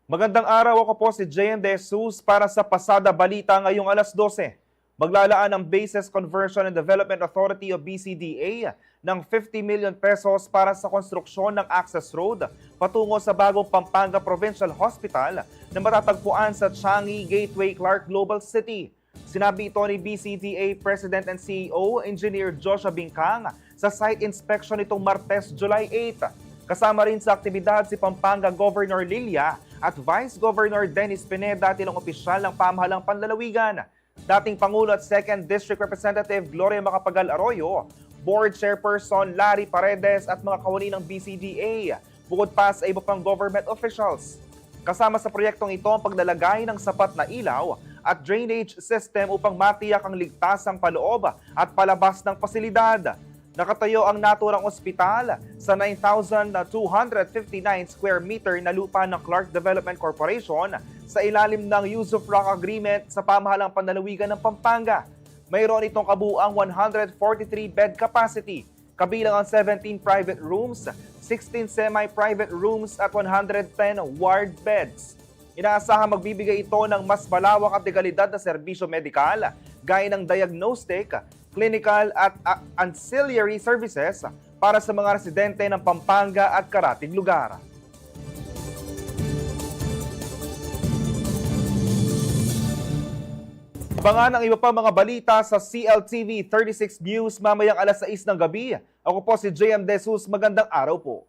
Magandang araw, ako po si JM De Jesus para sa Pasada Balita ngayong alas 12. Maglalaan ang Bases Conversion and Development Authority o BCDA ng 50 million pesos para sa konstruksyon ng access road patungo sa bagong Pampanga Provincial Hospital na matatagpuan sa Changi Gateway Clark Global City. Sinabi ito ni BCDA President and CEO Engineer Joshua Bincang sa site inspection nitong Martes, July 8. Kasama rin sa aktibidad si Pampanga Governor Lilia at Vice Governor Dennis Pineda at ilang opisyal ng pamahalang panlalawigan. Dating Pangulo at 2nd District Representative Gloria Macapagal Arroyo, Board Chairperson Larry Paredes at mga kawani ng BCDA, bukod pa sa iba pang government officials. Kasama sa proyektong ito ang paglalagay ng sapat na ilaw at drainage system upang matiyak ang ligtasang paloob at palabas ng pasilidad. Nakatayo ang naturang ospital sa 9,259 square meter na lupa ng Clark Development Corporation sa ilalim ng Use of Rock Agreement sa pamahalang panlalawigan ng Pampanga. Mayroon itong kabuuang 143 bed capacity, kabilang ang 17 private rooms, 16 semi-private rooms at 110 ward beds. Inaasahang magbibigay ito ng mas malawak at dekalidad na serbisyo medikal, gaya ng diagnostic, clinical at ancillary services para sa mga residente ng Pampanga at karatig lugar. Abangan ang iba pa mga balita sa CLTV 36 News mamayang alas 6 ng gabi. Ako po si JM De Jesus. Magandang araw po.